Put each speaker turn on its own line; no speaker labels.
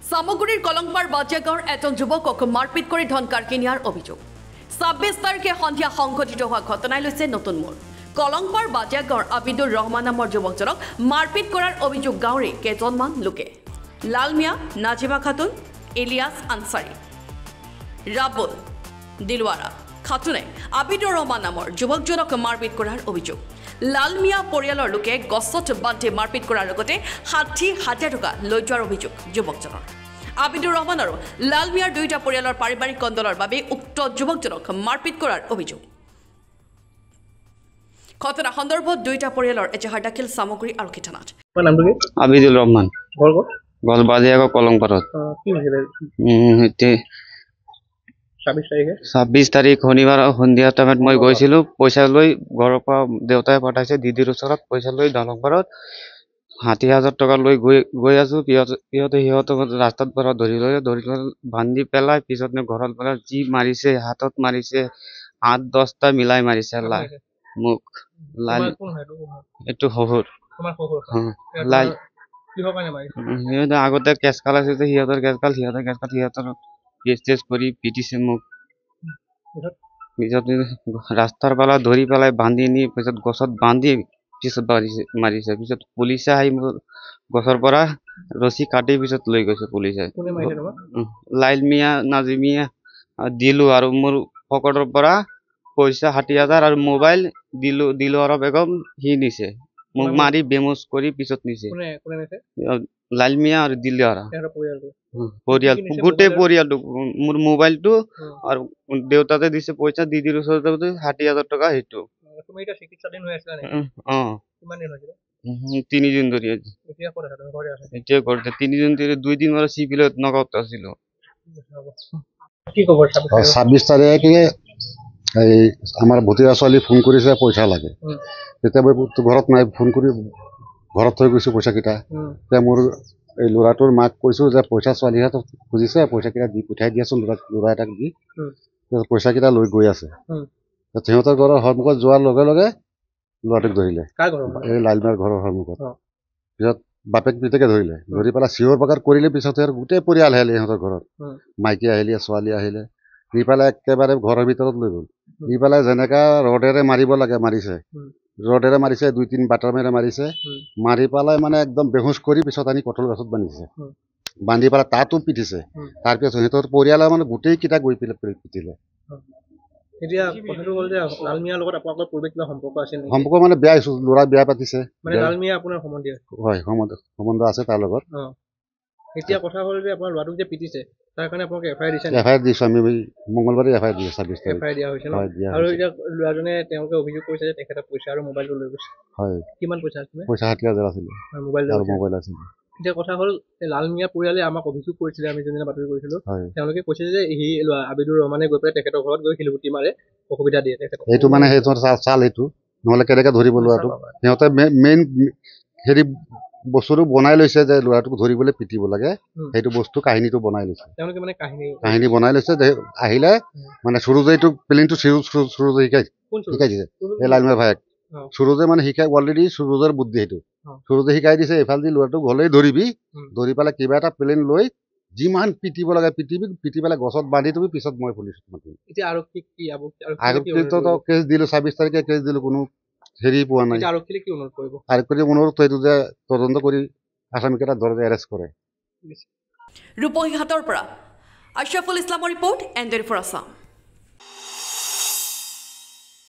সামগুৰিৰ কলংপাৰ বাজিয়াগাঁৱৰ এজন যুৱকক মাৰপিট কৰি ধন কাৰ্কি নিয়াৰ অভিযোগ ২৬ তাৰিখে সন্ধিয়া সংঘটিত হোৱা ঘটনাই লৈছে নতুন মূৰ কলংপাৰ বাজিয়াগাঁৱৰ আবিদুৰ ৰহমান নামৰ যুৱকজনক মাৰপিট কৰাৰ অভিযোগ গাঁৱৰে কেইজনমান লোকে লাল মিয়া নাজিমা খাতুন ইলিয়াছ আনসাৰী ৰাবুল দিলৱাৰা খাতুনে আবিদুৰ ৰহমান নামৰ যুৱকজনক মাৰপিট কৰাৰ অভিযোগ লাল মিয়া পৰিয়ালৰ লোকে গছত বান্ধি মাৰপিট কৰাৰ লগতে ৬০,০০০ টকা লৈ যোৱাৰ অভিযোগ যুৱকজনৰ আবিদুৰ ৰহমান আৰু লাল মিয়াৰ দুইটা পৰিয়ালৰ পাৰিবাৰিক কন্দলৰ বাবে উক্ত যুৱকজনক মাৰপিট কৰাৰ অভিযোগ ঘটনা সন্দৰ্ভত দুইটা পৰিয়ালৰ এজাহাৰ দাখিল সামগ্ৰী আৰক্ষী থানাত
আবিদুল ৰহমান গল বাজিয়াগাঁও কলংপাৰত কি হৈছিলে ২৬ তাৰিখ শনিবাৰ সন্ধিয়া টাইমত মই গৈছিলোঁ পইচা লৈ ঘৰৰ পৰা দেউতাই পঠাইছে দিদিৰ ওচৰত পইচা লৈ দলংপাৰত ৬০,০০০ টকা লৈ গৈ আছোঁ সিহঁতক ৰাস্তাত পৰা ধৰি লৈ বান্ধি পেলাই পিছত ঘৰত পেলাই যি মাৰিছে হাতত মাৰিছে ৮-১০টা মিলাই মাৰিছে মোক এইটো শহুৰ সিহঁতে আগতে কেচকাল আছে যে সিহঁতৰ কেচকাল সিহঁতৰ কেচ কৰি পিটিছে মোক পিছত ৰাস্তাৰ পৰা ধৰি পেলাই বান্ধি নি পিছত গছত বান্ধি পিছত মাৰিছে পিছত পুলিচে আহি গছৰ পৰা ৰছী কাটি পিছত লৈ গৈছে পুলিচে লাইল মিয়া নাজিমিয়া দিলো আৰু মোৰ পকেটৰ পৰা পইচা ৬০,০০০ আৰু মোবাইল দিলো আৰু বেগম সি নিছে মোক মাৰি বেমোচ কৰি পিছত নিছে লাল মিয়া আৰু দিলৱাৰা পৰিয়াল গোটেই পৰিয়ালটো মোৰ মোবাইলটো আৰু দেউতাতে দিছে পইচা দিদিৰ ওচৰতে ৬০,০০০ টকা সেইটো তিনিদিন ধৰি এতিয়া ঘৰতে ৩দিন ধৰি ২ দিন ধৰি চিভিলত নগাঁৱত আছিলো
২৬ তাৰিখে এই আমাৰ ভতিজা ছোৱালী ফোন কৰিছে পইচা লাগে তেতিয়া মই ঘৰত নাই ফোন কৰি ঘৰত থৈ গৈছোঁ পইচাকেইটা এতিয়া মোৰ এই ল'ৰাটোৰ মাক কৈছোঁ যে পইচা ছোৱালীহঁতক খুজিছে পইচাকেইটা দি পঠিয়াই দিয়াচোন ল'ৰা এটাক দি পইচাকেইটা লৈ গৈ আছে সিহঁতৰ ঘৰৰ সন্মুখত যোৱাৰ লগে লগে ল'ৰাটোক ধৰিলে এই লালমিয়াৰ ঘৰৰ সন্মুখত পিছত বাপেক পিতেকে ধৰিলে ধৰি পেলাই চিঞৰ বাখৰ কৰিলে পিছত গোটেই পৰিয়াল আহিলে সিহঁতৰ ঘৰত মাইকী আহিলে ছোৱালী আহিলে নি পেলাই একেবাৰে ঘৰৰ ভিতৰত লৈ গ'ল নি পেলাই যেনেকা ৰডেৰে মাৰিব লাগে মাৰিছে ২-৩ বাটামেৰে মাৰিছে মাৰি পেলাই মানে একদম বেহুচ কৰি পিছত আনি কঁঠাল গছত বান্ধিছে বান্ধি পেলাই তাতো পিটিছে তাৰপিছত সিহঁতৰ পৰিয়ালৰ মানে গোটেইকেইটা গৈ পেলাই পিটিলে সম্পৰ্ক মানে বেয়া হৈছিল ল'ৰা বিয়া পাতিছে হয় সম্বন্ধ আছে তাৰ লগত
এতিয়া কথা হ'ল যে আপোনাৰ ল'ৰাটোক যে পিটিছে তাৰ কাৰণে আপোনাক এফআইআৰ দিছে
এফআইআৰ দিছো আমি মংগলবাৰে এফআইআৰ দিছো ২৬ তাৰিখ
এফআইআৰ দিয়া হৈছে ন আৰু এতিয়া ল'ৰাজনে তেওঁলোকে অভিযোগ কৰিছে যে তেখেতে পইচা আৰু মোবাইলটো লৈ গৈছে
হয়
কিমান পইচা আছিল
পইচা ৬০,০০০ আছিল আৰু মোবাইল আছিল
এতিয়া কথা হ'ল লাল মিয়া পৰিয়ালে আমাক অভিযোগ কৰিছিলে আমি যোনদিনা বাতৰি কৰিছিলো তেওঁলোকে কৈছে যে সি আবিদুৰ ৰহমানে গৈ পেলাই তেখেতৰ ঘৰত গৈ শিলগুটি মাৰে অসুবিধা দিয়ে তেখেতক
এইটো মানে সেইটো চাল সেইটো নহ'লে কেনেকৈ ধৰিব ল'ৰাটোক সিহঁতে মেইন হেৰি বস্তুটো বনাই লৈছে যে ল'ৰাটোক ধৰিবলৈ পিটিব লাগে সেইটো বস্তু কাহিনীটো বনাই লৈছে
তেওঁলোকে মানে
কাহিনী বনাই লৈছে যে আহিলে মানে সুৰুজেইটো প্লেনটো সুৰুজে শিকাই দিছে এই লালমিয়া ভাইক সুৰুজে মানে শিকাই অলৰেডি সুৰুজৰ বুদ্ধি সেইটো সুৰুজে শিকাই দিছে এইফালেদি ল'ৰাটোক হ'লেই ধৰিবি ধৰি পেলাই কিবা এটা প্লেন লৈ যিমান পিটিব লাগে পিটি পেলাই গছত বান্ধি তুমি পিছত মই পুলিচত মাতিম আৰক্ষীটো কেছ দিলো ২৬ তাৰিখে কেছ দিলো কোনো হেৰি পোৱা নাই আৰক্ষীক অনুৰোধ এইটো যে তদন্ত কৰি আসামীকেইটা ধৰে এৰেষ্ট কৰে
ৰূপহী হাটৰ পৰা আশৰাফুল ইছলামৰ ৰিপৰ্ট এণ্ড ফৰ আছাম